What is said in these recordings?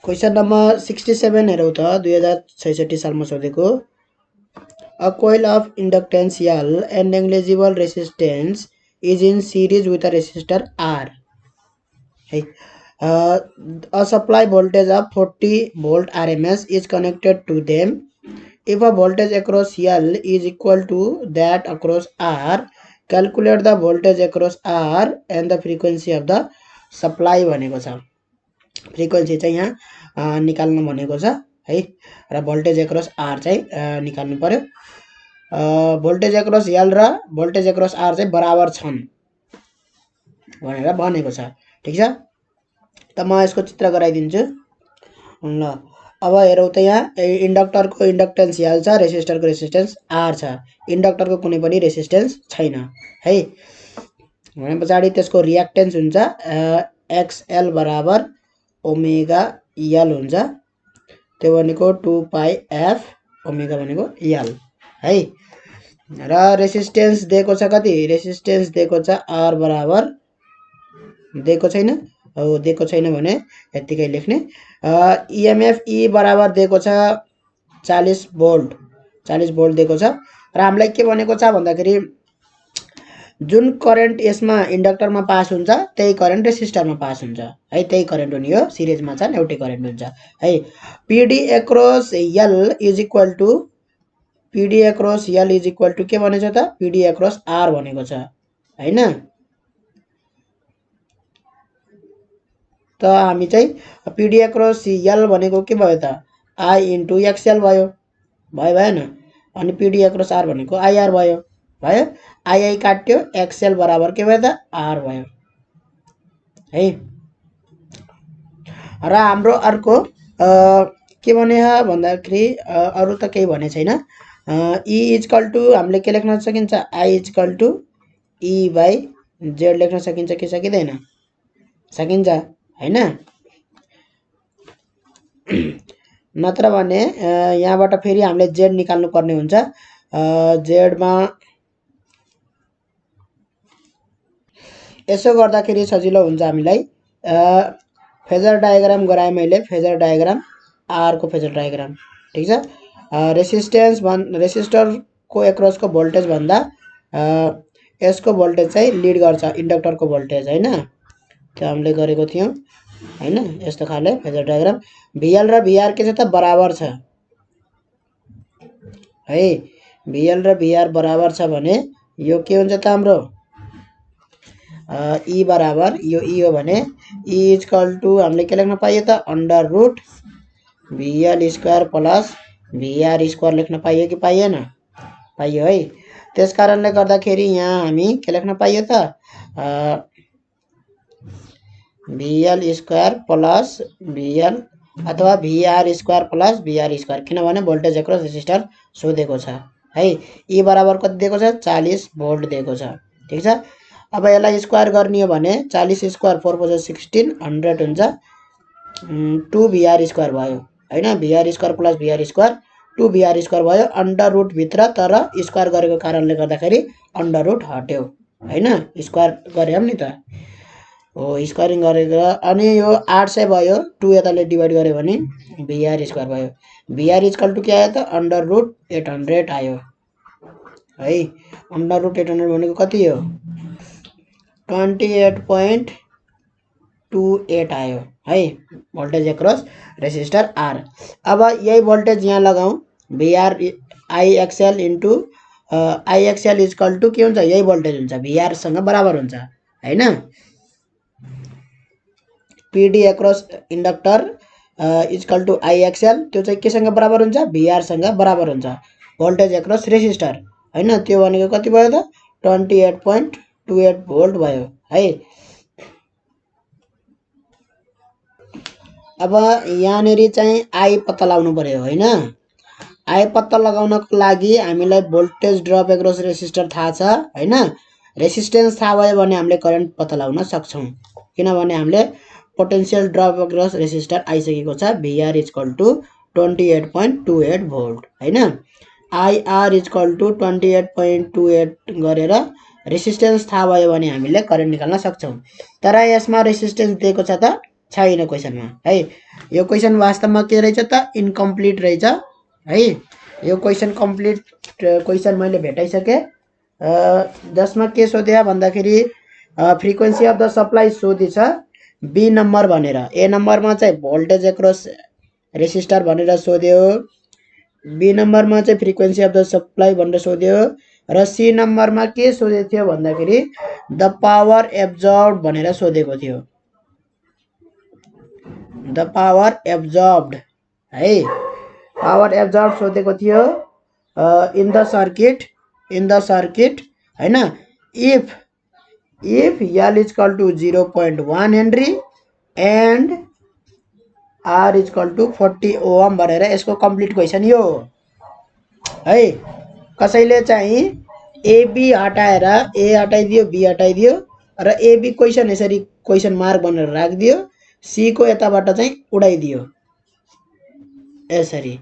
Question number 67 हेरौँ त 2066 सालमा सोधेको A coil of inductance L and negligible resistance is in series with a resistor R. Hey. A supply voltage of 40 volt RMS is connected to them. If a voltage across L is equal to that across R, calculate the voltage across R and the frequency of the supply भनेको छ। Frequency चाहिँ यहाँ निकाल्नु भनेको छ है र voltage across are चाहिँ निकाल्नु पर्यो। भोल्टेज एक्रॉस एल र भोल्टेज एक्रॉस आर चाहिँ बराबर छन् भनेर भनेको छ। ठीक छ, त म यसको चित्र गराइदिन्छु ल। अब हेरौँ त यहाँ इन्डक्टरको इन्डक्टेन्स एल छ, रेसिस्टरको रेसिस्टेन्स आर छ, इन्डक्टरको कुनै पनि रेसिस्टेन्स छैन है। भने पछाडि त्यसको रियाक्टेन्स हुन्छ एक्सएल बराबर ओमेगा एल हुन्छ, त्यो भनेको 2 पाई एफ ओमेगा भनेको एल है। र रेसिस्टेन्स दिएको छ कति, रेसिस्टेन्स दिएको छ आर बराबर दिएको छैन, हो दिएको छैन भने यतिकै लेख्ने। इएमएफ ई बराबर दिएको छ 40 भोल्ट, 40 भोल्ट दिएको छ र हामीलाई के भनेको छ भन्दाखेरि जुन करेन्ट यसमा इन्डक्टरमा पास हुन्छ त्यही करेन्ट रेसिस्टरमा पास हुन्छ है, त्यही करेन्ट हुने हो, सिरिजमा छन् एउटै करेन्ट हुन्छ है। PD across L is equal to PD across L is equal to के भनेको छ त पीडी एक्रॉस आर भनेको छ हैन। त हामी चाहिँ पीडी एक्रॉस एल भनेको के भयो त आई इन्टु एक्सएल भयो, भयो भएन। अनि पीडी एक्रॉस आर भनेको आईआर भयो, भयो। आई काट्यो, एक्सएल बराबर के भयो त आर भयो है। र हाम्रो अर्को के भने भन्दाखेरि अरु त केही भने छैन। ई इजकल टु हामीले के लेख्न सकिन्छ, I is equal to E by Z लेख्न सकिन्छ कि सकिँदैन, सकिन्छ हैन। नत्र भने यहाँबाट फेरि हामीले जेड निकाल्नु पर्ने हुन्छ। जेडमा यसो गर्दाखेरि सजिलो हुन्छ हामीलाई। फेजर डायग्राम गराएँ मैले, फेजर डायग्राम आर को फेजर डायग्राम। ठीक छ, रेसिस्टर को एक्रॉस को भोल्टेज भन्दा यसको भोल्टेज चाहिँ लिड गर्छ इन्डक्टरको भोल्टेज हैन, त्यो हामीले गरेको थियौं हैन। यस्तो खाले फेजर डायग्राम भिएल र भिआर के छ त बराबर छ है। भिएल र भिआर बराबर छ भने यो के हुन्छ त हाम्रो ई बराबर यो ई हो भने ई इजकल टु हामीले के लेख्न पाइयो त under root VL square plus VR square लेख्न पाइयो कि पाइएन, पाइयो है। त्यस कारणले गर्दाखेरि यहाँ हामी के लेख्न पाइयो त भिएल स्क्वायर प्लस भिएल अथवा भिआर स्क्वायर प्लस भिआर स्क्वायर, किनभने भोल्टेज एक्रॉस रेसिस्टर सोधेको छ है। ई बराबर कति दिएको छ 40 भोल्ट दिएको छ। ठीक छ, अब यसलाई स्क्वायर गर्ने हो भने 40 स्क्वायर 4 × 16 100 हुन्छ, 2 भिआर स्क्वायर भयो हैन। भिआर square plus VR square 2 भिआर square भयो अंडर रूट भित्र, तर स्क्वायर गरेको कारणले गर्दाखेरि अंडर रूट हट्यो हैन, स्क्वायर गर्यौं नि त हो, स्क्वायरिङ गरेको। अनि यो 800 भयो, 2 यताले डिवाइड गर्यो भने भिआर स्क्वायर भयो। भिआर इक्वल टु के आयो त अंडर रूट 800 आयो है। अंडर रूट 800 भनेको कति हो 28.28 आयो है, भोल्टेज एक्रॉस रेसिस्टर आर। अब यही भोल्टेज यहाँ लगाऊ VR I XL into I XL equal to के हुन्छ, यही भोल्टेज हुन्छ, भिआर सँग बराबर हुन्छ हैन। PD across inductor equal to I XL, त्यो चाहिँ केसँग बराबर हुन्छ, भिआर सँग बराबर हुन्छ, भोल्टेज एक्रॉस रेसिस्टर हैन। त्यो भनेको कति भयो त 28.28 भोल्ट भयो है। अब यहाँनेरि चाहिँ आई पत्ता लगाउनु पर्यो हैन। आई पत्ता लगाउनको लागि हामीलाई भोल्टेज ड्रप एक्रॉस रेसिस्टर थाहा छ हैन। रेसिस्टेन्स थाहा भयो भने हामीले करेन्ट पत्ता लगाउन सक्छौं, किनभने हामीले पोटेन्शियल ड्रप एक्रॉस रेसिस्टर आइसकेको छ। भिआर इक्वल टु 28.28 भोल्ट हैन। आईआर इक्वल टु 28.28 गरेर रेसिस्टेन्स थाहा भयो भने हामीले करेन्ट निकाल्न सक्छौं। तर यसमा रेसिस्टेन्स दिएको छ त छैन क्वेसनमा है। यो क्वेसन वास्तवमा के रहेछ त इन्कम्प्लिट रहेछ है। यो क्वेसन कम्प्लिट क्वेसन मैले भेटाइसके जसमा के सोध्यो भन्दाखेरि फ्रिक्वेन्सी अफ द सप्लाई सोधेछ बी नम्बर भनेर, ए नम्बरमा चाहिँ भोल्टेज एक्रस रेसिस्टर भनेर सोध्यो, बी नम्बरमा चाहिँ फ्रिक्वेन्सी अफ द सप्लाई भनेर सोध्यो र सी नम्बरमा के सोधेको थियो भन्दाखेरि द पावर एब्जर्ब्ड भनेर सोधेको थियो, द पावर एब्जर्ब्ड है। पावर एब्जर्ब सोधेको थियो इन द सर्किट हैन। If L is equal to 0.1 henry and R is equal to 40 ohm भनेर यसको कम्प्लिट क्वेसन यो है। कसैले चाहिँ एबी हटाएर ए हटाइदियो, बी हटाइदियो र एबी क्वेसन यसरी क्वेसन मार्क भनेर राखिदियो, सी को यताबाट चाहिँ उडाइदियो, यसरी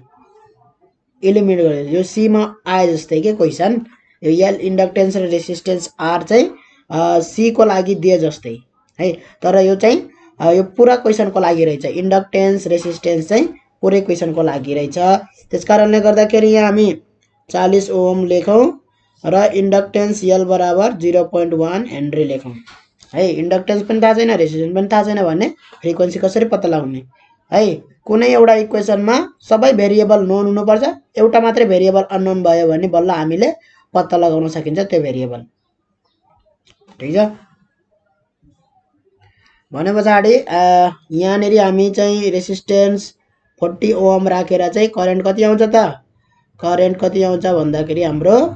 इलिमिनेट गरिदियो। यो सी मा आए जस्तै के क्वेसन, यो एल इन्डक्टेन्स र रेसिस्टेन्स आर चाहिँ सी को लागि दिए जस्तै है। तर यो चाहिँ यो पुरा क्वेसनको लागि रहेछ, इन्डक्टेन्स रेसिस्टेन्स चाहिँ पुरै क्वेसनको लागि रहेछ। त्यसकारणले गर्दाखेरि यहाँ हामी 40 ओम लेखौँ र इन्डक्टेन्स एल बराबर 0.1 हेनरी लेखौँ है। इन्डक्टेन्स पनि थाहा छैन, रेसिस्टेन्स पनि थाहा छैन भने फ्रिक्वेन्सी कसरी पत्ता लगाउने है। कुनै एउटा इक्वेसनमा सबै भेरिएबल नोन हुनुपर्छ, एउटा मात्रै भेरिएबल अननोन भयो भने बल्ल हामीले पत्ता लगाउन सकिन्छ त्यो भेरिएबल, ठीक छ। भने पछाडि यहाँनेरि हामी चाहिँ रेसिस्टेन्स 40 ओम राखेर चाहिँ करेन्ट कति आउँछ त, करेन्ट कति आउँछ भन्दाखेरि हाम्रो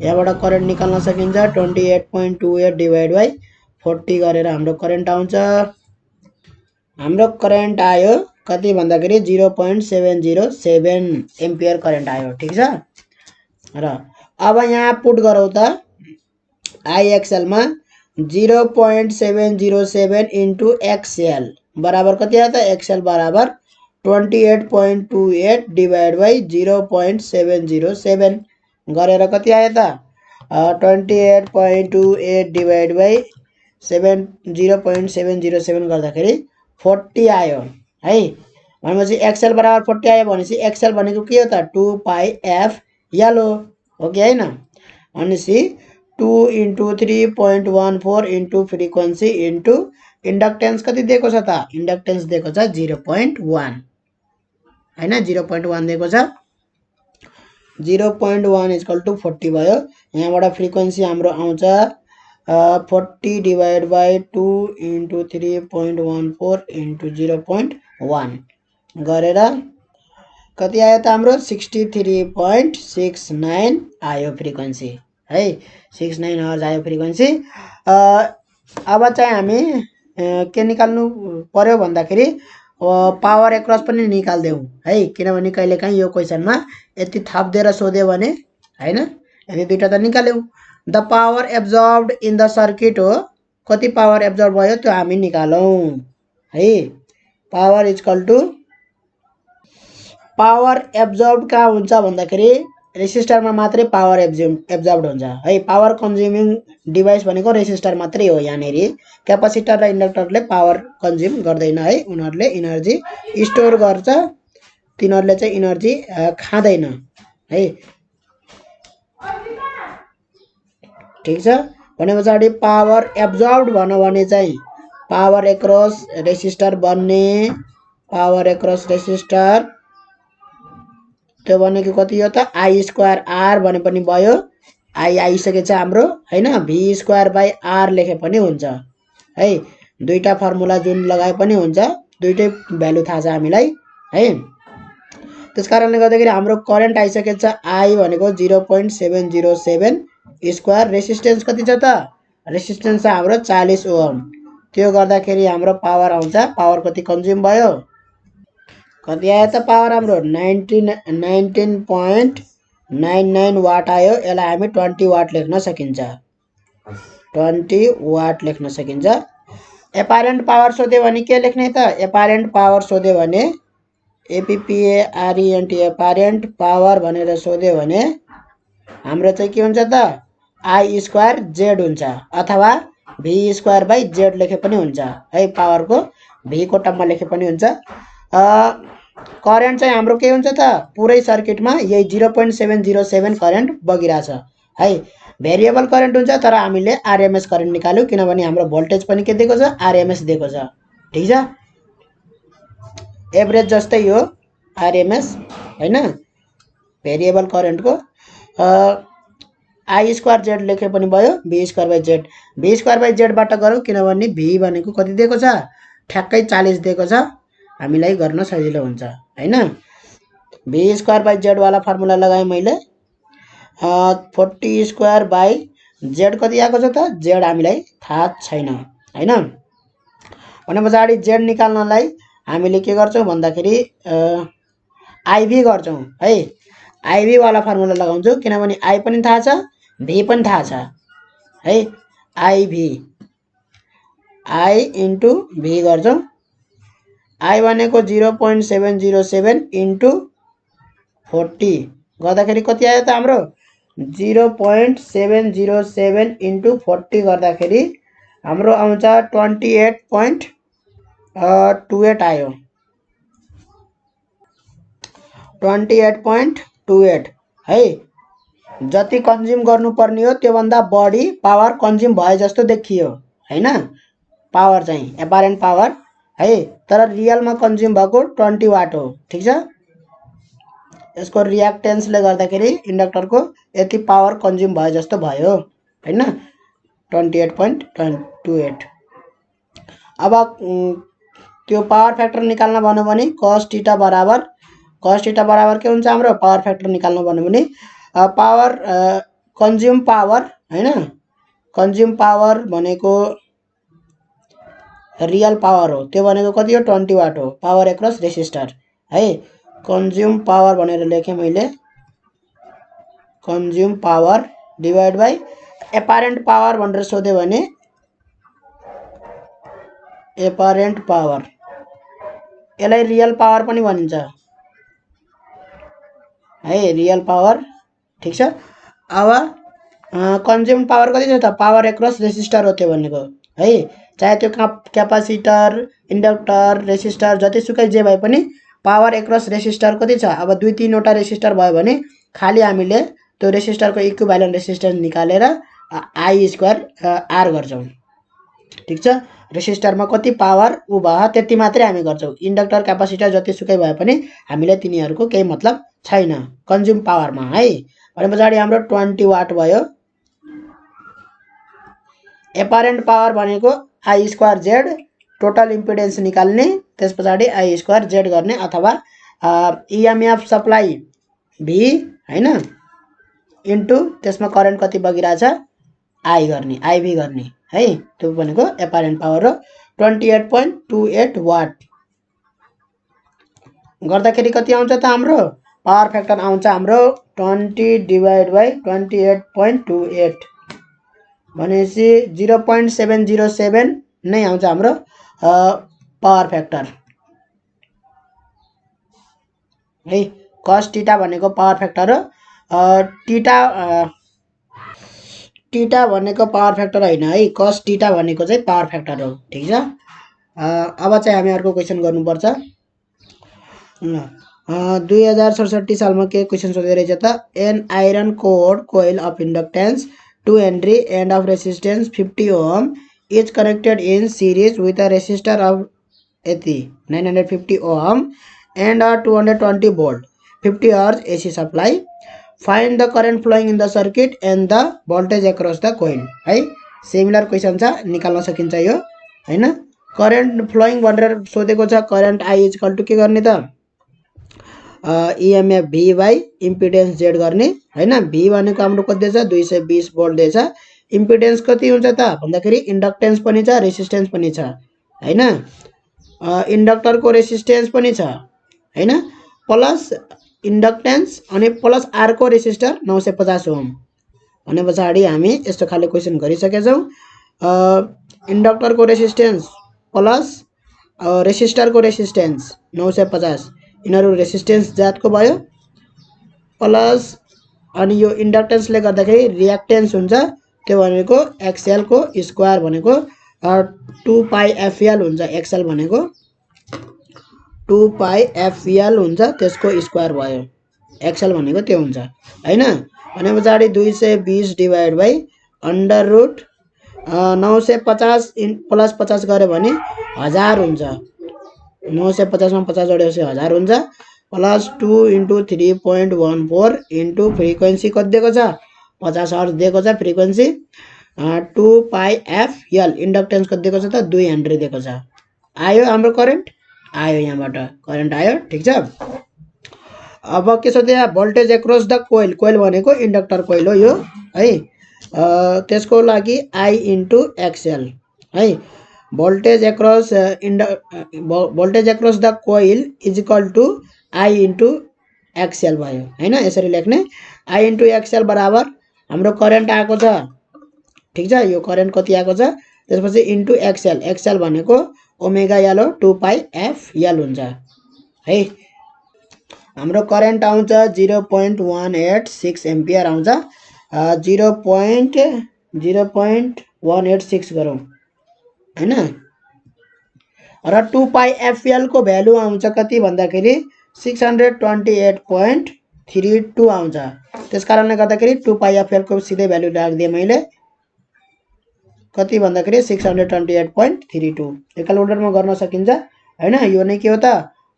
यहाँबाट करेन्ट निकाल्न सकिन्छ 28.28 डिभाइड बाइ 40 गरेर हाम्रो करेन्ट आउँछ। हाम्रो करेन्ट आयो कति भन्दाखेरि 0.707 एम्पियर करेन्ट आयो, ठीक छ। र अब यहाँ पुट गरौँ त आइएक्सएल मा 0.707 इन्टु एक्सएल बराबर कति आयो त, एक्सएल बराबर 28.28 डिभाइड बाइ 0.707 गरेर कति आयो त 28.28 डिभाइड बाइ 0.707 गर्दाखेरि 40 आयो है। भनेपछि एक्सएल बराबर 40 आयो भनेपछि एक्सएल भनेको के हो त 2 पाई एफ एल हो कि हैन। भनेपछि 2 into 3.14 into frequency into inductance कति दिएको छ त, इन्डक्टेन्स दिएको छ 0.1 हैन, 0.1 दिएको छ, 0.1 इक्वल टु 40 भयो। यहाँबाट फ्रिक्वेन्सी हाम्रो आउँछ 40 डिभाइड बाइ 2 इन्टु 3.14 इन्टु 0.1 गरेर कति आयो त हाम्रो 63.69 आयो फ्रिक्वेन्सी है, 69 हर्ज आयो फ्रिक्वेन्सी। अब चाहिँ हामी के निकाल्नु पर्यो भन्दाखेरि पावर एक्रस पनि निकाल्देऊ है, किनभने कहिलेकाहीँ यो क्वेसनमा यति थप्दिएर सोध्यो भने हैन, यति दुईटा त निकाल्यौ। The power absorbed in the circuit हो, कति पावर एब्जर्ब भयो त्यो हामी निकालौँ है। Power equal to power absorb कहाँ हुन्छ भन्दाखेरि रेसिस्टरमा मात्रै पावर एब्जर्ब्ड हुन्छ है। पावर कन्ज्युमिङ डिभाइस भनेको रेसिस्टर मात्रै हो। यहाँनेरि क्यापासिटर र इन्डक्टरले पावर कन्ज्युम गर्दैन है, उनीहरूले इनर्जी स्टोर गर्छ, तिनीहरूले चाहिँ इनर्जी खाँदैन है, ठीक छ। भने पछाडि पावर एब्जर्ब्ड भन्नु भने चाहिँ पावर एक्रस रेसिस्टर बन्ने, पावर एक्रस रेसिस्टर त्यो भनेको कति हो त आई स्क्वायर आर भने पनि भयो, आई आइसकेछ हाम्रो हैन, भी स्क्वायर बाइ आर लेखे पनि हुन्छ है। दुईटा फर्मुला जुन लगाए पनि हुन्छ, दुईटै भ्यालु थाहा छ हामीलाई है। त्यसकारणले गर्दाखेरि हाम्रो करेन्ट आइसकेछ आई भनेको 0.707 स्क्वायर, रेसिस्टेन्स कति छ त, रेसिस्टेन्स छ हाम्रो 40 ओम, त्यो गर्दाखेरि हाम्रो पावर आउँछ, पावर कति कन्ज्युम भयो कति आयो त पावर हाम्रो 19.99 वाट आयो। यसलाई हामी 20 वाट लेख्न सकिन्छ, 20 वाट लेख्न सकिन्छ। एपारेन्ट पावर सोध्यो भने के लेख्ने त, एपारेन्ट पावर सोध्यो भने एपीपीएआरईएनटी एपारेन्ट पावर भनेर सोध्यो भने हाम्रो चाहिँ के हुन्छ त आई स्क्वायर जेड हुन्छ, अथवा भी स्क्वायर बाई जेड लेखे पनि हुन्छ है, पावरको भी को टर्ममा लेखे पनि हुन्छ। करेन्ट चाहिँ हाम्रो के हुन्छ त पुरै सर्किटमा यही 0.707 करेन्ट बगिरहेछ है। भेरिएबल करेन्ट हुन्छ तर हामीले आरएमएस करेन्ट निकाल्यौँ किनभने हाम्रो भोल्टेज पनि के दिएको छ आरएमएस दिएको छ। ठीक छ, एभरेज जस्तै हो आरएमएस हैन। भेरिएबल करेन्टको आई स्क्वायर जेड लेखे पनि भयो, V square by Z. V square by जेडबाट गरौँ किनभने भी भनेको कति दिएको छ ठ्याक्कै 40 दिएको छ, हामीलाई गर्न सजिलो हुन्छ हैन। भी स्क्वायर बाई जेड वाला फर्मुला लगाएँ मैले। 40 स्क्वायर बाई जेड कति आएको छ त जेड हामीलाई थाहा छैन हैन। भने पछाडि जेड निकाल्नलाई हामीले के गर्छौँ भन्दाखेरि आईभी गर्छौँ है। आईभी वाला फर्मुला लगाउँछौँ किनभने आई पनि थाहा छ भी पनि थाहा छ है। आईभी आई इन्टु भी गर्छौँ। आई भनेको 0.707 इन्टु 40 गर्दाखेरि कति आयो त हाम्रो 0.707 इन्टु 40 गर्दाखेरि हाम्रो आउँछ 28.28 आयो। 28.28 है। जति कन्ज्युम गर्नुपर्ने हो त्योभन्दा बढी पावर कन्ज्युम भए जस्तो देखियो हैन, पावर चाहिँ एपारेन्ट पावर है, तर रियलमा कन्ज्युम भएको 20 वाट हो। ठीक छ, यसको रियाक्टेन्सले गर्दाखेरि इन्डक्टरको यति पावर कन्ज्युम भए जस्तो भयो हैन, 28.28। अब त्यो पावर फ्याक्टर निकाल्न भन्यो भने cos थीटा बराबर के हुन्छ हाम्रो पावर फ्याक्टर निकाल्न भन्यो भने पावर कन्ज्युम पावर हैन, कन्ज्युम पावर भनेको रियल पावर हो, त्यो भनेको कति हो 20 वाट हो, पावर एक्रस रेसिस्टर है। कन्ज्युम पावर भनेर लेखेँ मैले, consume power divide by apparent power भनेर सोध्यो भने एपारेन्ट पावर, यसलाई रियल पावर पनि भनिन्छ है, रियल पावर। ठीक छ, अब कन्ज्युम पावर कति छ त पावर एक्रस रेसिस्टर हो त्यो भनेको है, चाहे त्यो क्यापासिटर इन्डक्टर रेसिस्टर जतिसुकै जे भए पनि पावर एक्रस रेसिस्टर कति छ। अब 2-3 वटा रेसिस्टर भयो भने खाली हामीले त्यो रेसिस्टरको इक्विभ्यालेन्ट रेसिस्टेन्स निकालेर आई स्क्वायर आर गर्छौँ। ठीक छ, रेसिस्टरमा कति पावर उ भयो त्यति मात्रै हामी गर्छौँ, इन्डक्टर क्यापासिटर जतिसुकै भए पनि हामीलाई तिनीहरूको केही मतलब छैन कन्ज्युम पावरमा है। भने पछाडि हाम्रो 20 वाट भयो। एपारेन्ट पावर भनेको I square Z, total impedance निकाल्ने त्यस पछाडि आई स्क्वायर जेड गर्ने अथवा इएमएफ सप्लाई भी हैन इन्टु त्यसमा करेन्ट कति बगिरहेछ आई गर्ने, आईभी गर्ने है, त्यो भनेको एपारेन्ट पावर हो। 28.28 वाट गर्दाखेरि कति आउँछ त हाम्रो पावर फ्याक्टर आउँछ हाम्रो 20 डिवाइड बाई 28.28 भनेपछि 0.707 नै आउँछ हाम्रो पावर फ्याक्टर है। cos थीटा भनेको पावर फ्याक्टर हो, थीटा भनेको पावर फ्याक्टर होइन है, cos थीटा भनेको चाहिँ पावर फ्याक्टर हो। ठीक छ, अब चाहिँ हामी अर्को क्वेसन गर्नुपर्छ। 2067 सालमा के क्वेसन सोधे रहेछ त an iron core coil of inductance 2 henry and of resistance 50 ohm is connected in series with a resistor of यति 950 ohm and a 220 volt 50 hertz AC supply, find the current flowing in the circuit and the voltage across the coil है। Similar question छ, निकाल्न सकिन्छ यो हैन। Current flowing भनेर सोधेको छ, करेन्ट आई इक्वल टु के गर्ने त EMF V by impedance Z गर्ने हैन। भी भनेको हाम्रो कति दिएछ 220 भोल्ट दिएछ, इम्पिडेन्स कति हुन्छ त भन्दाखेरि इन्डक्टेन्स पनि छ रेसिस्टेन्स पनि छ हैन, इन्डक्टरको रेसिस्टेन्स पनि छ हैन, प्लस इन्डक्टेन्स अनि प्लस आर को रेसिस्टर 950 ओम। भने पछाडि हामी यस्तो खाले क्वेसन गरिसकेछौँ, इन्डक्टरको रेसिस्टेन्स प्लस रेसिस्टरको रेसिस्टेन्स 950 यिनीहरू रेसिस्टेन्स जातको भयो, प्लस अनि यो इन्डक्टेन्सले गर्दाखेरि रियाक्टेन्स हुन्छ त्यो भनेको एक्सएल को स्क्वायर भनेको 2 पाई एफएल हुन्छ। एक्सएल भनेको 2 पाई एफएल हुन्छ, त्यसको स्क्वायर भयो। एक्सएल भनेको त्यो हुन्छ हैन। भने पछाडी 220 divide by under root 950 plus 50 गरे भने 1000 हुन्छ। 950 मा 50 जोडेपछि 1000 हुन्छ। प्लस 2 * 3.14 इन्टु फ्रिक्वेन्सी कति दिएको छ 50 हर्ट्ज दिएको छ फ्रिक्वेन्सी। 2 पाई एफएल इन्डक्टेन्स कति दिएको छ त 2 हेनरी दिएको छ। आयो हाम्रो करेन्ट आयो, यहाँबाट करेन्ट आयो। ठीक छ। अब के छ त्यहाँ voltage across the coil, coil भनेको इन्डक्टर कोइल हो यो है। त्यसको लागि आई इन्टु एक्सएल है। Voltage across the coil is equal to I into XL भयो हैन। यसरी लेख्ने आई इन्टु एक्सएल बराबर हाम्रो करेन्ट आएको छ। ठीक छ। यो करेन्ट कति आएको छ त्यसपछि इन्टु एक्सएल, एक्सएल भनेको ओमेगा एल हो 2 पाई एफएल हुन्छ है। हाम्रो करेन्ट आउँछ 0.186 एम्पियर आउँछ। 0.186 गरौँ हैन। र 2 पाई एफएल को भ्यालु आउँछ कति भन्दाखेरि 628.32 आउँछ। त्यसकारणले गर्दाखेरि 2 पाई एफएल को सिधै भ्यालु राख्दिए मैले कति भन्दाखेरि 628.32। एकल अर्डरमा गर्न सकिन्छ हैन। यो नै के हो त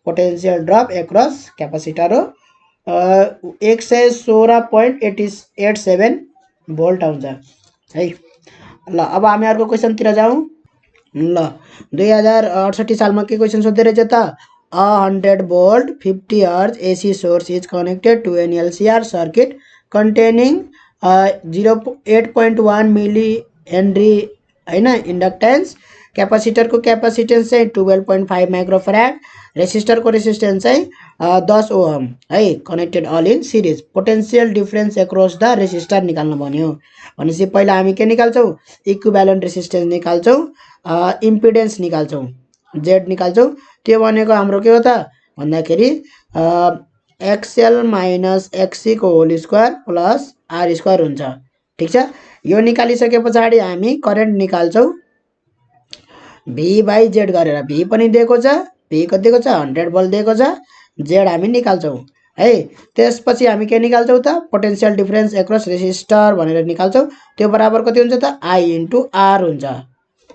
पोटेन्शियल ड्रप एक्रॉस क्यापेसिटर हो। 116.87 भोल्ट आउँछ है। ल अब हामी अर्को क्वेशन तिर जाउँ। ल 2068 सालमा के क्वेशन सोध्दै रहेछ त 100 volt 50 hertz AC source is connected to an LCR circuit containing 8.1 milli henry हैन इन्डक्टेन्स। क्यापेसिटर को क्यापेसिटेन्स चाहिँ 12.5 माइक्रोफैराड, रेसिस्टर को रेसिस्टेन्स चाहिँ 10 ओहम है। Connected all in series. Potential difference across the resistor निकाल्नु भन्यो भनेपछि पहिला हामी के निकाल्छौं इक्विभ्यालेन्ट रेसिस्टेन्स निकाल्छौं, इम्पिडेन्स निकाल्छौं, जेड निकाल्छौं। त्यो भनेको हाम्रो के हो त भन्दाखेरि एक्सएल माइनस एक्सी को whole square plus R square हुन्छ। ठीक छ। यो निकालिसके पछाडी हामी करेन्ट निकाल्छौं भी बाई जेड गरेर। भी पनि दिएको छ, भी कति दिएको छ 100 भोल्ट दिएको छ, जेड हामी निकाल्छौं है। त्यसपछि हामी के निकाल्छौं त पोटेन्शियल डिफरेन्स एक्रॉस रेसिस्टर भनेर निकाल्छौं। त्यो बराबर कति हुन्छ त आई इन्टु आर हुन्छ।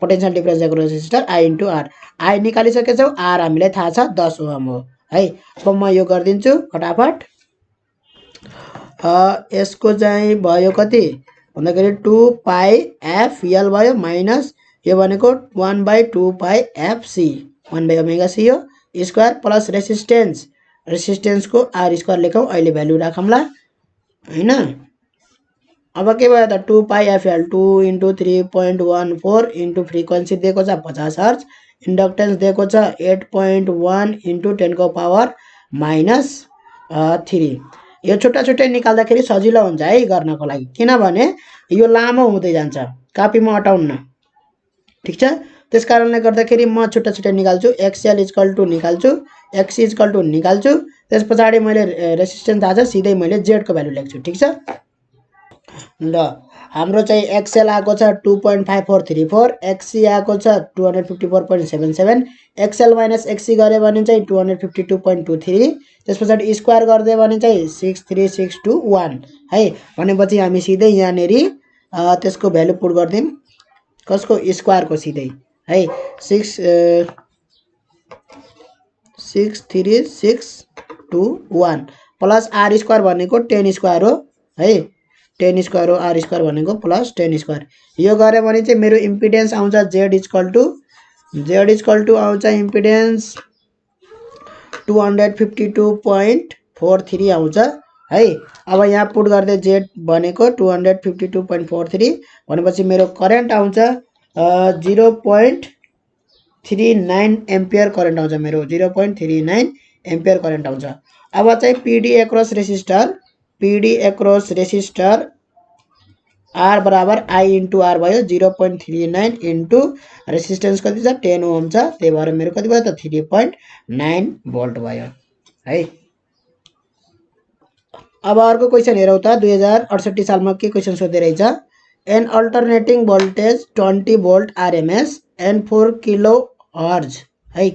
Potential difference across resistor I into R. I निकालिसकेछौं, आर हामीलाई थाहा छ 10 ओहम हो है। अब म यो गर्दिन्छु फटाफट। यसको चाहिँ भयो कति भन्दाखेरि 2 पाई एफएल भयो माइनस यो भनेको 1/2 पाई एफसी 1/ओमेगा सी हो स्क्वायर प्लस रेसिस्टेन्स, रेसिस्टेन्स को आर स्क्वायर लेखौं। अहिले भ्यालु राखौँला हैन। अब के भयो त 2 पाई एफएल 2 * 3.14 इन्टु फ्रिक्वेन्सी दिएको छ 50 हर्ट्ज, इन्डक्टेन्स दिएको छ 8.1 * 10 को पावर -3। यो छुट्टा छुट्टै निकाल्दाखेरि सजिलो हुन्छ है गर्नको लागि, किनभने यो लामो हुँदै जान्छ। कपीमा अटाउन्न। ठीक छ। त्यसकारणले गर्दाखेरि म छुट्टा छुट्टै निकाल्छु। एक्सएल इक्वल टु निकाल्छु, एक्सी इक्वल टु निकाल्छु। त्यसपछि मैले रेसिस्टेन्स थाहा छ सिधै मैले जेड को भ्यालु लेख्छु। ठीक छ। ल हाम्रो चाहिँ एक्सएल आएको छ 2.5434, एक्सी आएको छ 254.77, एक्सएल माइनस एक्सी गरे भने चाहिँ 252.23, त्यसपछि स्क्वायर गर्दै भने चाहिँ 63621 है। भनेपछि हामी सिधै यहाँनेरि त्यसको भ्यालु पुट गर्दिम कसको स्क्वायर को सिधै है 63621 प्लस आर स्क्वायर भनेको 10 स्क्वायर हो है। 10 स्क्वायर हो, आर स्क्वायर भनेको प्लस 10 स्क्वायर। यो गरे भने चाहिँ मेरो इम्पिडेन्स आउँछ जेड इक्वल टु आउँछ इम्पिडेन्स 252.43 आउँछ है। अब यहाँ पुट गर्दै जेड भनेको 252.43 भनेपछि मेरो करेन्ट आउँछ 0.39 एम्पियर करेन्ट आउँछ। मेरो 0.39 एम्पियर करेन्ट आउँछ। अब चाहिँ पीडी एक्रॉस रेसिस्टर आर बराबर आई इन्टु आर भयो 0.39 इन्टु रेसिस्टेन्स कति छ 10 ओहम छ। त्यही भएर मेरो कति भयो त 3.9 भोल्ट भयो है। अब अर्को क्वेशन हेरौँ त 2068 सालमा के क्वेशन सोध्दै रहेछ। An alternating voltage 20 volt RMS and 4 kilohertz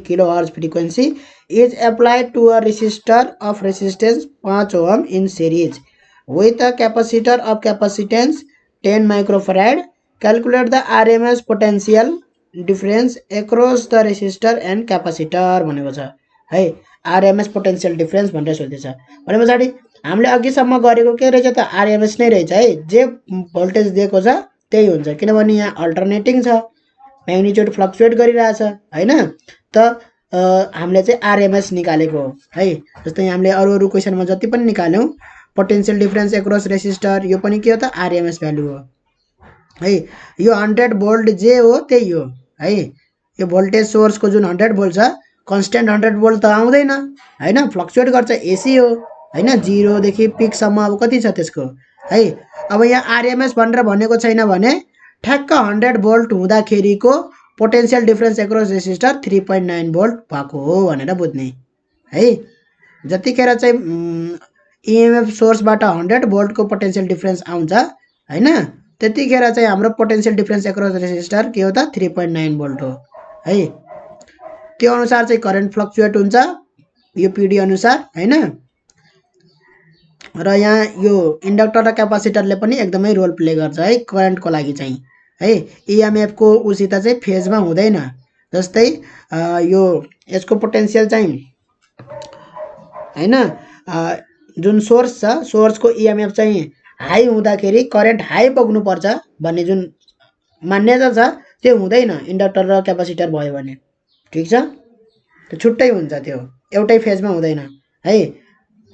kilohertz frequency is applied to a resistor of resistance 5 ohm in series with a capacitor of capacitance 10 microfarad. Calculate the RMS potential difference across the resistor and capacitor भनेको छ है। RMS potential difference भनेर सोध्दैछ भने पछाडि हामीले अघिसम्म गरेको के रहेछ त RMS नै रहेछ है। जे भोल्टेज दिएको छ त्यही हुन्छ किनभने यहाँ अल्टरनेटिङ छ, म्याग्निट्युड फ्लक्चुएट गरिरहेछ हैन। त हामीले चाहिँ RMS निकालेको हो है। जस्तै हामीले अरु क्वेशनमा जति पनि निकाल्यौं पोटेन्शियल डिफरेन्स एक्रॉस रेसिस्टर यो पनि के हो त RMS भ्यालु हो है। यो 100 भोल्ट जे हो त्यही हो है। यो भोल्टेज सोर्सको जुन 100 भोल्ट छ कन्स्टेन्ट 100 भोल्ट त आउँदैन हैन, फ्लक्चुएट गर्छ, एसी हो हैन। 0 देखि पिक सम्म अब कति छ त्यसको है। अब यहाँ RMS भनेर भनेको छैन भने ठ्याक्क 100 भोल्ट हुँदाखेरिको potential difference across resistor 3.9 volt भएको हो भनेर बुझ्ने है। जतिखेर चाहिँ EMF सोर्सबाट 100 भोल्टको पोटेन्शियल डिफरेन्स आउँछ हैन त्यतिखेर चाहिँ हाम्रो पोटेन्शियल डिफरेन्स एक्रॉस रेसिस्टर के हो त 3.9 भोल्ट हो है। त्यो अनुसार चाहिँ करेन्ट फ्लक्चुएट हुन्छ यो PD अनुसार हैन। र यहाँ यो इन्डक्टर र क्यापासिटरले पनि एकदमै रोल प्ले गर्छ है करेन्टको लागि चाहिँ है। EMF को उसित चाहिँ फेजमा हुँदैन। जस्तै यो यसको पोटेन्शियल चाहिँ हैन जुन सोर्स छ सोर्सको EMF चाहिँ हाई हुँदाखेरि करेन्ट हाई बग्नु पर्छ भन्ने जुन मान्यता छ त्यो हुँदैन इन्डक्टर र क्यापासिटर भयो भने, ठीक छ। त्यो छुट्टै हुन्छ, त्यो एउटै फेजमा हुँदैन है।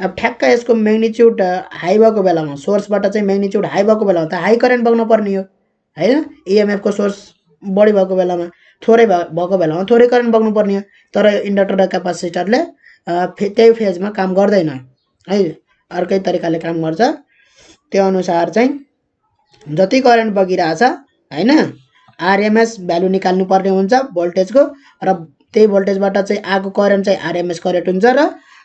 अब ठ्याक्क यसको म्याग्निट्युड हाई भएको बेलामा सोर्सबाट चाहिँ म्याग्निट्युड हाई भएको बेलामा त हाई करेन्ट बग्नु पर्ने हो हैन। EMF को सोर्स बढी भएको बेलामा थोरै भएको बेलामा थोरै करेन्ट बग्नु पर्ने हो। तर इन्डक्टर र क्यापासिटरले त्यही फेजमा काम गर्दैन है, अर्कै तरिकाले काम गर्छ। त्यो अनुसार चाहिँ जति करेन्ट बगिरहेछ हैन RMS भ्यालु निकाल्नु पर्ने हुन्छ भोल्टेजको र त्यही भोल्टेजबाट चाहिँ आएको करेन्ट चाहिँ RMS करेन्ट हुन्छ र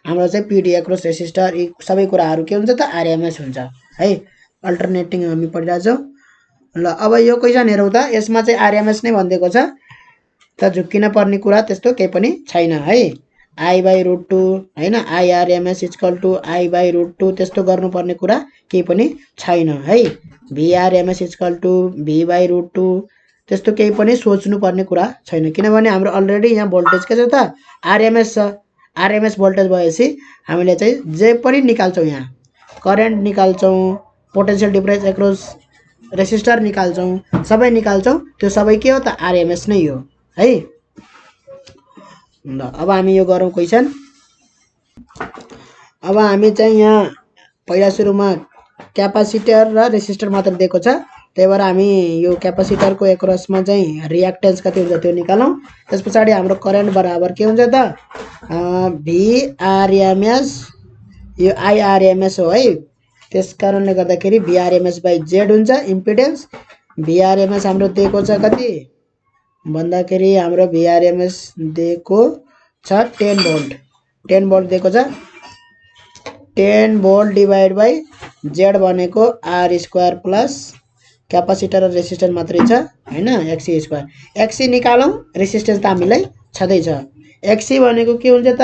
हाम्रो चाहिँ PD एक्रॉस रेसिस्टर यी सबै कुराहरु के हुन्छ त RMS हुन्छ है। अल्टरनेटिङ हामी पढिरहेछौं ल। अब यो क्वेशन हेरौं त यसमा चाहिँ RMS नै भन्दिएको छ त झुक्किन पर्ने कुरा त्यस्तो केही पनि छैन है। I/√2 हैन IRMS = I/√2 त्यस्तो गर्नुपर्ने कुरा केही पनि छैन है। VRMS = V/√2 त्यस्तो केही पनि सोच्नु पर्ने कुरा छैन किनभने हाम्रो अलरेडी यहाँ भोल्टेज के छ त RMS छ। RMS भोल्टेज भएपछि हामीले चाहिँ जे पनि निकाल्छौं, यहाँ करेन्ट निकाल्छौं, पोटेन्शियल डिफरेन्स एक्रॉस रेसिस्टर निकाल्छौं, सबै निकाल्छौं, त्यो सबै के हो त RMS नै हो है। ल अब हामी यो गरौँ क्वेशन। अब हामी चाहिँ यहाँ पहिला सुरुमा क्यापासिटर र रेसिस्टर मात्र दिएको छ, त्यही भएर हामी यो क्यापासिटरको एक्रॉसमा चाहिँ रिएक्टेन्स कति हुन्छ त्यो निकालौं। त्यसपछि हाम्रो करेन्ट बराबर के हुन्छ त VRMS, यो IRMS हो है। त्यसकारणले गर्दाखेरि VRMS/Z हुन्छ इम्पिडेन्स। VRMS हाम्रो दिएको छ कति भन्दाखेरि हाम्रो VRMS दिएको छ 10 भोल्ट। 10 भोल्ट दिएको छ। 10 भोल्ट डिवाइड बाइ Z भनेको R² प्लस क्यापासिटर र रेसिस्टेन्स मात्रै छ हैन XC²। XC निकालौं, रेसिस्टेन्स त हामीलाई छदै छ। XC भनेको के हुन्छ त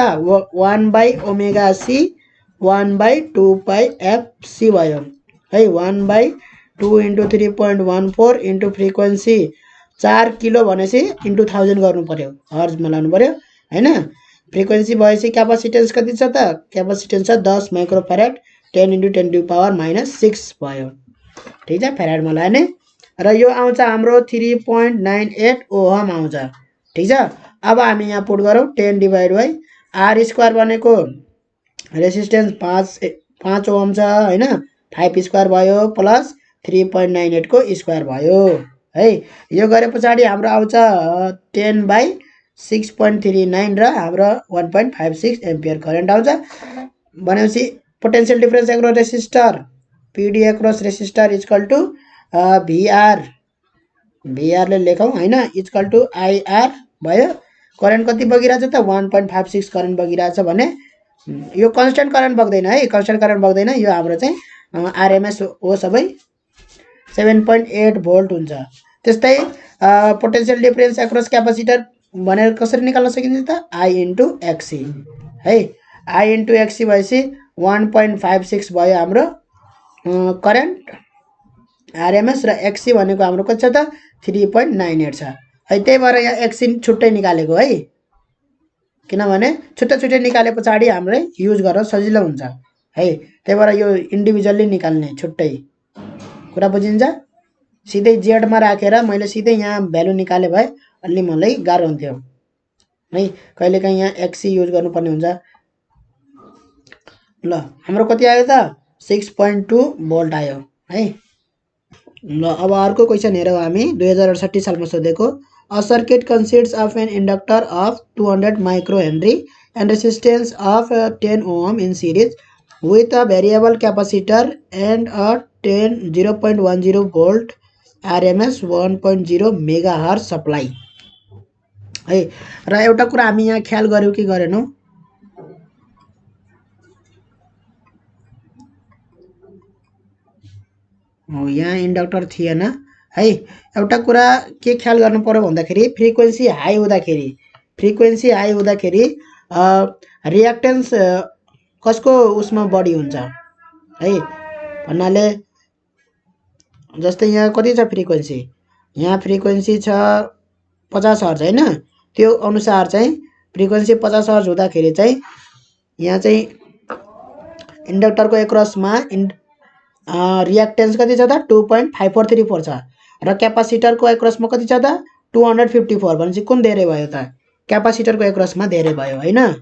1/ओमेगा C 1/2πfC भयो है। 1/2 * 3.14 * फ्रिक्वेन्सी 4 किलो भनेसी इन्टु 1000 गर्नु पर्यो, हर्ज मिलाउनु पर्यो हैन। फ्रिक्वेन्सी भएपछि क्यापासिटेन्स कति छ त क्यापासिटेन्स छ 10 माइक्रोफैराड 10 * 10⁻⁻6 भयो, ठीक छ, फैराड मिलाउने। र यो आउँछ हाम्रो 3.98 ओहम आउँछ, ठीक छ। अब हामी यहाँ पुट गरौँ 10 डिवाइड बाइ R² भनेको रेसिस्टेन्स 5 ओहम छ हैन, 5² भयो प्लस 3.98 को स्क्वायर भयो है। यो गरे पछाडी हाम्रो आउँछ 10/6.39 र हाम्रो 1.56 एम्पियर करेन्ट आउँछ भनेपछि potential difference across resistor PD across resistor = VR ले लेखौं हैन = IR भयो। करेन्ट कति बगिरहेछ त 1.56 करेन्ट बगिरहेछ भने यो कन्स्टेन्ट करेन्ट बग्दैन है, कन्स्टेन्ट करेन्ट बग्दैन। यो हाम्रो चाहिँ RMS हो, 7.8 भोल्ट हुन्छ। त्यस्तै पोटेन्शियल डिफरेन्स एक्रस क्यापासिटर भनेर कसरी निकाल्न सकिन्छ त आई इन्टु एक्सी है। आई इन्टु एक्सी भएपछि 1.56 भयो हाम्रो करेन्ट आरएमएस र एक्सी भनेको हाम्रो कति छ त 3.98 छ है। त्यही भएर यहाँ एक्सी छुट्टै निकालेको है, किनभने छुट्टै छुट्टै निकाले पछाडि हामीलाई युज गर्न सजिलो हुन्छ है। त्यही भएर यो इन्डिभिजुअली निकाल्ने छुट्टै कुरा बुझिन्छ। सिधै जेडमा राखेर मैले सिधै यहाँ भ्यालु निकाले भए अलि मलाई गाह्रो हुन्थ्यो है, कहिलेकाहीँ यहाँ एक्सी युज गर्नुपर्ने हुन्छ। ल हाम्रो कति आयो त 6.2 भोल्ट आयो है। ल अब अर्को क्वेसन हेरौँ हामी 2068 सालमा सोधेको। A circuit consists of an inductor of 200 microhenry and resistance of 10 ohm in series with a variable capacitor and a 0.10 volt RMS 1.0 megahertz supply है। र एउटा कुरा हामी यहाँ ख्याल गर्यौं कि गरेनौं, यहाँ इन्डक्टर थिएन है। एउटा कुरा के ख्याल गर्नु पर्यो भन्दाखेरि फ्रिक्वेन्सी हाई हुँदाखेरि रिएक्टेन्स कसको उसमा बढी हुन्छ है भन्नाले जस्तै यहाँ कति छ फ्रिक्वेन्सी, यहाँ फ्रिक्वेन्सी छ 50 हर्ज हैन, त्यो अनुसार चाहिँ फ्रिक्वेन्सी 50 हर्ज हुँदाखेरि चाहिँ यहाँ चाहिँ इन्डक्टरको एक्रसमा रिएक्टेन्स कति छ त 2.5434 छ र क्यापासिटरको एक्रसमा कति छ त 254 भनेपछि कुन धेरै भयो त क्यापासिटरको एक्रसमा धेरै भयो हैन,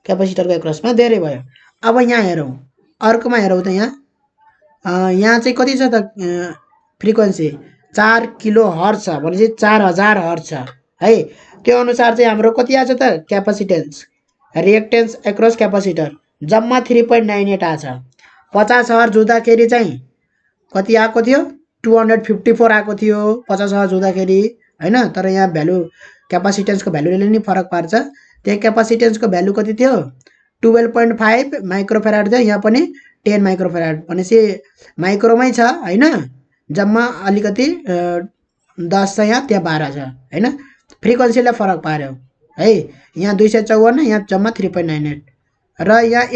क्यापासिटरको एक्रसमा धेरै भयो। अब यहाँ हेरौं अर्कोमा हेरौं त यहाँ चाहिँ कति छ त फ्रिक्वेन्सी 4 किलो हर्ज छ भनेपछि 4000 हर्ज छ है। त्यो अनुसार चाहिँ हाम्रो कति आछ त क्यापासिटेन्स रिएक्टेन्स एक्रस क्यापासिटर जम्मा 3.98 आछ। 50 हर्ज हुँदाखेरि चाहिँ कति आएको थियो 254 आएको थियो 50 हर्ज हुँदाखेरि हैन। तर यहाँ भ्यालु क्यापासिटेन्सको भ्यालुले नि फरक पार्छ। त्यहाँ क्यापासिटेन्सको भ्यालु कति थियो 12.5 माइक्रोफेराड थियो, यहाँ पनि 10 माइक्रोफेराड भनेपछि माइक्रोमै छ हैन। जम्मा अलिकति 10 छ यहाँ, त्यहाँ 12 छ हैन। फ्रिक्वेन्सीले फरक पार्यो है। यहाँ 254 यहाँ जम्मा 3.98 र यहाँ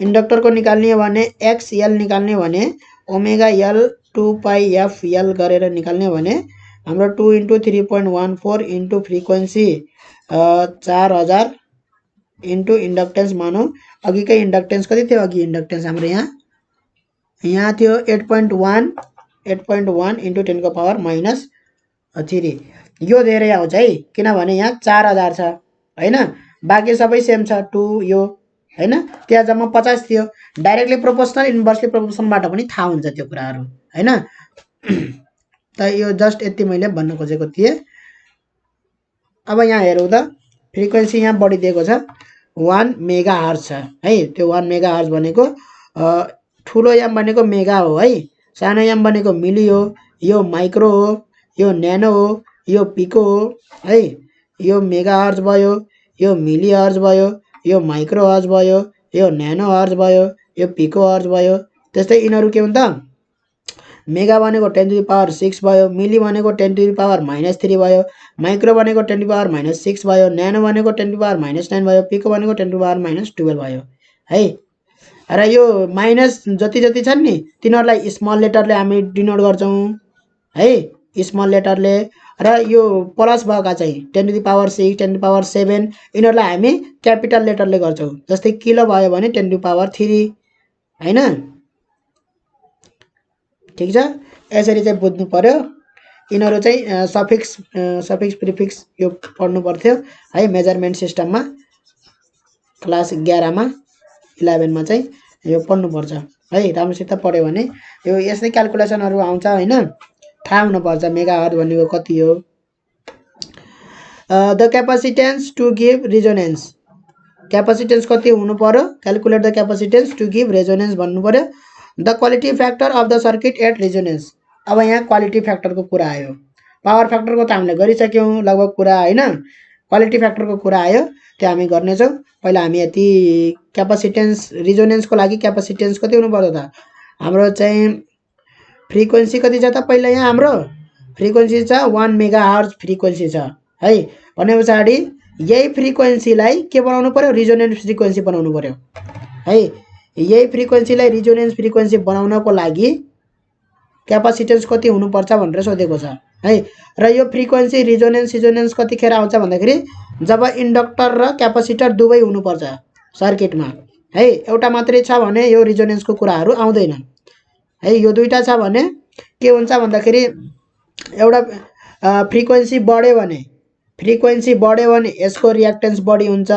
इन्डक्टरको निकाल्ने भने एक्सएल निकाल्ने भने omega L 2 pi F L गरेर निकाल्ने भने हाम्रो 2 * 3.14 इन्टु फ्रिक्वेन्सी 4000 इन्टु इन्डक्टेन्स मानौं। अघिकै इन्डक्टेन्स कति थियो, अघि इन्डक्टेन्स हाम्रो यहाँ थियो 8.1 इन्टु 10 को पावर माइनस 3। यो धेरै आउँछ है किनभने यहाँ 4000 छ हैन, बाँकी सबै सेम छ 2 यो हैन। त्यहाँ जम्मा 50 थियो। डाइरेक्टली प्रोपोर्सनल इन्भर्सली प्रोपोर्सनलबाट पनि थाहा हुन्छ त्यो कुराहरु हैन। त यो जस्ट यति मैले भन्न खोजेको थिए। अब यहाँ हेरौँ त फ्रिक्वेन्सी यहाँ बढी दिएको छ 1 मेगाहर्ज छ है। त्यो 1 मेगाहर्ज भनेको ठुलो एम भनेको मेगा हो है, सानो एम भनेको मिली हो, यो माइक्रो हो, यो न्यानो हो, यो पिको हो है। यो मेगाहर्ज भयो, यो मिली हर्ज भयो, यो माइक्रो हर्ज भयो, यो न्यानो हर्ज भयो, यो पिको हर्ज भयो। त्यस्तै यिनीहरु के हुन् त मेगा भनेको 10⁻⁶ भयो, मिली भनेको 10⁻³ भयो, माइक्रो भनेको 10⁻⁻6 भयो, न्यानो भनेको 10⁻⁻9 भयो, पिको भनेको 10⁻⁻12 भयो है। र यो माइनस जति जति छन् नि तिनीहरुलाई स्मल लेटरले हामी डिनोट गर्छौं है, स्मल लेटरले। र यो प्लस भएका चाहिँ 10⁻⁶, 10⁻7 यिनीहरुलाई हामी क्यापिटल लेटरले गर्छौं। जस्तै किलो भयो भने 10⁻³ हैन। ठीक छ, यसरी चाहिँ बुझ्नु पर्यो। यिनीहरु चाहिँ सफिक्स प्रिफिक्स यो पढ्नु पर्थ्यो है मेजरमेन्ट सिस्टममा क्लास 11 मा 11 मा चाहिँ यो पढ्नु पर्छ है। राम्रोसित पढ्यो भने यो यस्तै क्याल्कुलेसनहरु आउँछ हैन, थाहा हुनु पर्छ मेगाहर्ज भनेको कति हो। The capacitance to give resonance, capacitance कति हुनु पर्यो, calculate the capacitance to give resonance भन्नु पर्यो। The quality factor of the circuit at resonance, अब यहाँ क्वालिटी फ्याक्टरको कुरा आयो। पावर फ्याक्टरको त हामीले गरिसक्यौं लगभग कुरा हैन, क्वालिटी फ्याक्टरको कुरा आयो त्यो हामी गर्नेछौं। पहिला हामी यति क्यापासिटेन्स रेजोनेन्सको लागि क्यापासिटेन्स कति हुनु पर्यो त हाम्रो चाहिँ फ्रिक्वेन्सी कति छ त पहिला यहाँ हाम्रो फ्रिक्वेन्सी छ 1 मेगाहर्ज फ्रिक्वेन्सी छ है। भने पछाडि यही फ्रिक्वेन्सीलाई के बनाउनु पर्यो रिजोनेन्स फ्रिक्वेन्सी बनाउनु पर्यो है। यही फ्रिक्वेन्सीलाई रिजोनेन्स फ्रिक्वेन्सी बनाउनको लागि क्यापासिटेन्स कति हुनुपर्छ भनेर सोधेको छ है। र यो फ्रिक्वेन्सी रिजोनेन्स कतिखेर आउँछ भन्दाखेरि जब इन्डक्टर र क्यापासिटर दुवै हुनुपर्छ सर्किटमा है। एउटा मात्रै छ भने यो रिजोनेन्सको कुराहरू आउँदैन है। यो दुईटा छ भने के हुन्छ भन्दाखेरि एउटा फ्रिक्वेन्सी बढ्यो भने यसको रियाक्टेन्स बढी हुन्छ,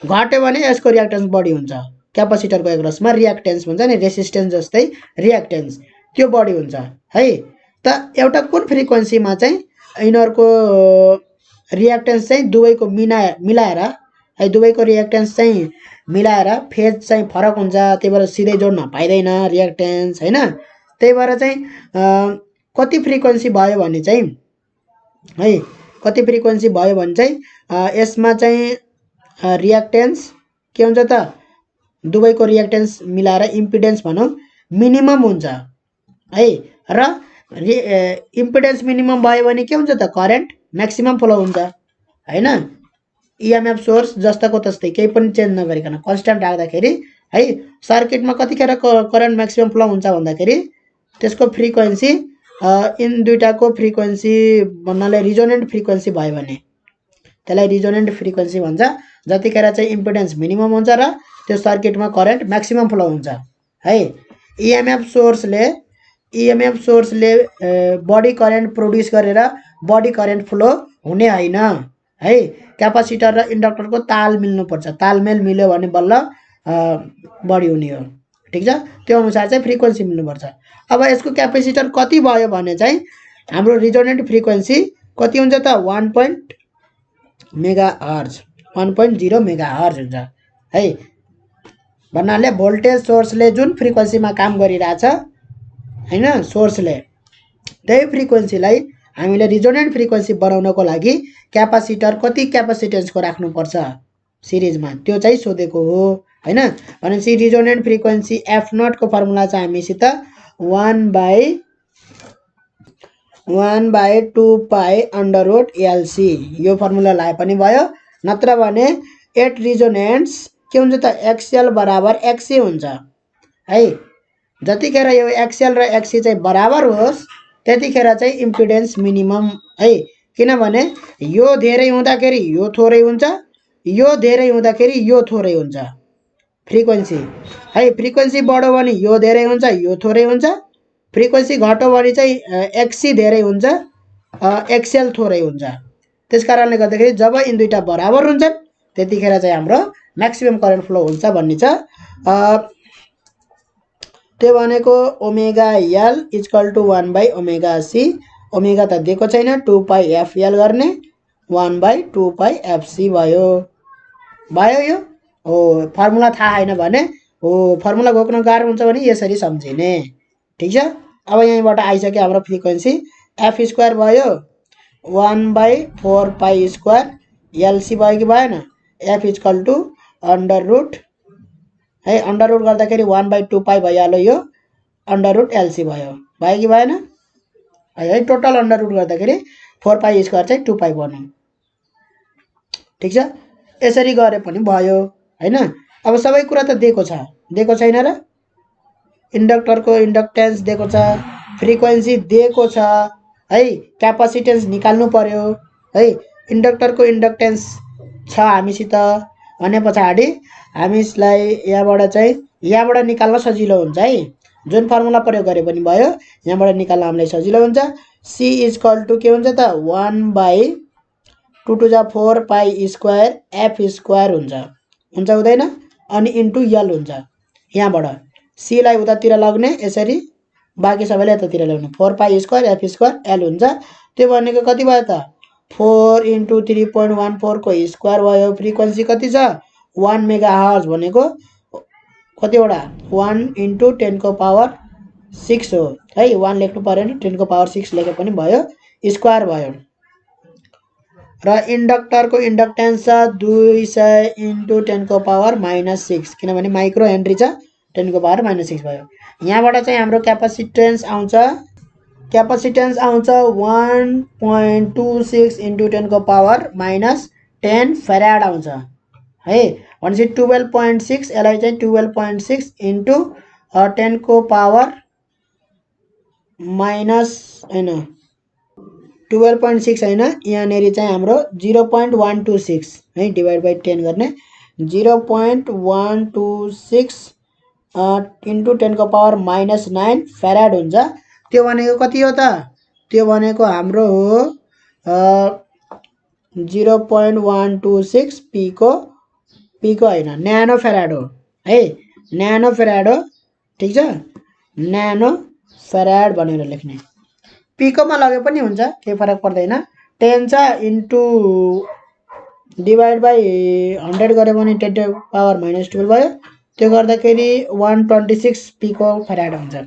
घट्यो भने यसको रियाक्टेन्स बढी हुन्छ। क्यापासिटरको एक्रसमा रियाक्टेन्स भन्छ नि रेसिस्टेन्स जस्तै रियाक्टेन्स त्यो बढी हुन्छ है। त एउटा कुन फ्रिक्वेन्सीमा चाहिँ यिनीहरूको रियाक्टेन्स चाहिँ दुवैको मिलाएर है, दुवैको रियाक्टेन्स चाहिँ मिलाएर फेज चाहिँ फरक हुन्छ, त्यही भएर सिधै जोड्न पाइँदैन रियाक्टेन्स हैन। त्यही भएर चाहिँ कति फ्रिक्वेन्सी भयो भने चाहिँ है, कति फ्रिक्वेन्सी भयो भने चाहिँ यसमा चाहिँ रियाक्टेन्स के हुन्छ त दुवैको रियाक्टेन्स मिलाएर इम्पिडेन्स भनौँ मिनिमम हुन्छ है। र इम्पिडेन्स मिनिमम भयो भने के हुन्छ त करेन्ट म्याक्सिमम फ्लो हुन्छ हैन। इएमएफ सोर्स जस्ताको तस्तै केही पनि चेन्ज नगरिकन कन्स्ट्यान्ट राख्दाखेरि है सर्किटमा कतिखेर करेन्ट म्याक्सिमम फ्लो हुन्छ भन्दाखेरि त्यसको फ्रिक्वेन्सी इन दुईटाको फ्रिक्वेन्सी भन्नाले रिजोनेन्ट फ्रिक्वेन्सी भयो भने त्यसलाई रिजोनेन्ट फ्रिक्वेन्सी भन्छ। जतिखेर चाहिँ इम्पिडेन्स मिनिमम हुन्छ र त्यो सर्किटमा करेन्ट म्याक्सिमम फ्लो हुन्छ है। इएमएफ सोर्सले बडी करेन्ट प्रोड्युस गरेर बडी करेन्ट फ्लो हुने होइन है। क्यापासिटर र इन्डक्टरको ताल मिल्नुपर्छ, तालमेल मिल्यो भने बल्ल बढी हुने हो ठिक छ। त्यो अनुसार चाहिँ फ्रिक्वेन्सी मिल्नुपर्छ। अब यसको क्यापेसिटर कति भयो भने चाहिँ हाम्रो रिजोनेन्ट फ्रिक्वेन्सी कति हुन्छ त 1.0 मेगाहर्ज हुन्छ है। भन्नाले भोल्टेज सोर्सले जुन फ्रिक्वेन्सीमा काम गरिरहेछ हैन सोर्सले त्यही फ्रिक्वेन्सीलाई हामीले रिजोनेन्ट फ्रिक्वेन्सी बनाउनको लागि क्यापासिटर कति क्यापासिटेन्सको राख्नुपर्छ सिरिजमा त्यो चाहिँ सोधेको हो हैन। भनेपछि रिजोनेन्ट फ्रिक्वेन्सी एफ नट को फर्मुला चाहिँ हामीसित 1/2π/LC यो फर्मुला लाए पनि भयो। नत्र भने एट रिजोनेन्स के हुन्छ त एक्सएल बराबर एक्सी हुन्छ है। जतिखेर यो एक्सएल र एक्सी चाहिँ बराबर होस् त्यतिखेर चाहिँ इम्पिडेन्स मिनिमम है। किनभने यो धेरै हुँदाखेरि यो थोरै हुन्छ, यो धेरै हुँदाखेरि यो थोरै हुन्छ फ्रिक्वेन्सी है। फ्रिक्वेन्सी बढ्यो भने यो धेरै हुन्छ, यो थोरै हुन्छ। फ्रिक्वेन्सी घट्यो भने चाहिँ एक्सी धेरै हुन्छ, एक्सएल थोरै हुन्छ। त्यसकारणले गर्दाखेरि जब यिन दुईटा बराबर हुन्छन् त्यतिखेर चाहिँ हाम्रो म्याक्सिमम करेन्ट फ्लो हुन्छ भन्ने छ। त्यो भनेको ओमेगा एल इक्वल टु 1/ओमेगा सी। ओमेगा त दिएको छैन, 2πfl गर्ने 1/2πfc भयो यो हो। फर्मुला थाहा छैन भने हो फर्मुला घोक्न गाह्रो हुन्छ भने यसरी सम्झिने ठिक छ। अब यहीँबाट आइसक्यो हाम्रो फ्रिक्वेन्सी एफ स्क्वायर भयो 1/4π² एलसी भयो कि भएन। F equal to under root है, अंडर रूट गर्दाखेरि 1/2π भइहाल्यो, यो अंडर रूट एलसी भयो कि भएन है। टोटल अंडर रूट गर्दाखेरि 4π² चाहिँ 2π बन्यो ठिक छ। यसरी गरे पनि भयो हैन। अब सबै कुरा त दिएको छ, दिएको छैन र। इन्डक्टरको इन्डक्टेन्स दिएको छ, फ्रिक्वेन्सी दिएको छ है, क्यापासिटेन्स निकाल्नु पर्यो है। इन्डक्टरको इन्डक्टेन्स छ हामीसित भने पछाडि हामीलाई यहाँबाट निकाल्न सजिलो हुन्छ है। जुन फर्मुला प्रयोग गरे पनि भयो, यहाँबाट निकाल्न हामीलाई सजिलो हुन्छ। सी इक्वल टु के हुन्छ त 1/2⁴π² एफ स्क्वायर हुन्छ हुँदैन अनि इन्टु यल हुन्छ। यहाँबाट सी लाई उतातिर लग्ने यसरी, बाँकी सबैलाई यतातिर ल्याउने 4π² एफ स्क्वायर एल हुन्छ। त्यो भनेको कति भयो त 4 × 3.14 को स्क्वायर भयो। फ्रिक्वेन्सी कति छ 1 मेगाहर्ज भनेको कतिवटा 1 × 10⁶ हो है। 1 लेख्नु परेन, 10⁶ लेखे पनि भयो, स्क्वायर भयो। र इन्डक्टरको इन्डक्टेन्स छ 200 × 10⁻⁻⁶ किनभने माइक्रो हेनरी छ 10 को पावर -6 भयो। यहाँबाट चाहिँ हाम्रो क्यापासिटेन्स आउँछ 1.26 इन्टु 10 को पावर -10 फेराड आउँछ है। भनेपछि 12.6 यसलाई चाहिँ 12.6 इन्टु 10 को पावर माइनस हैन 12.6 हैन, यहाँनेरि चाहिँ हाम्रो 0.126 है, डिभाइड बाइ 10 गर्ने 0.126 इन्टु 10 को पावर -9 फेराड हुन्छ। त्यो भनेको कति हो त? त्यो भनेको हाम्रो हो 0.126 पीको हैन, न्यानो फेराड हो है, न्यानो फेराड हो। ठीक छ, न्यानो फेराड भनेर लेख्ने। पीकोमा लगे पनि हुन्छ, केही फरक पर्दैन। 10 छ इन्टु डिभाइड बाइ 100 गरे भने 10 to the power -12 भयो। त्यो गर्दाखेरि 126 पीको फेराड हुन्छ है।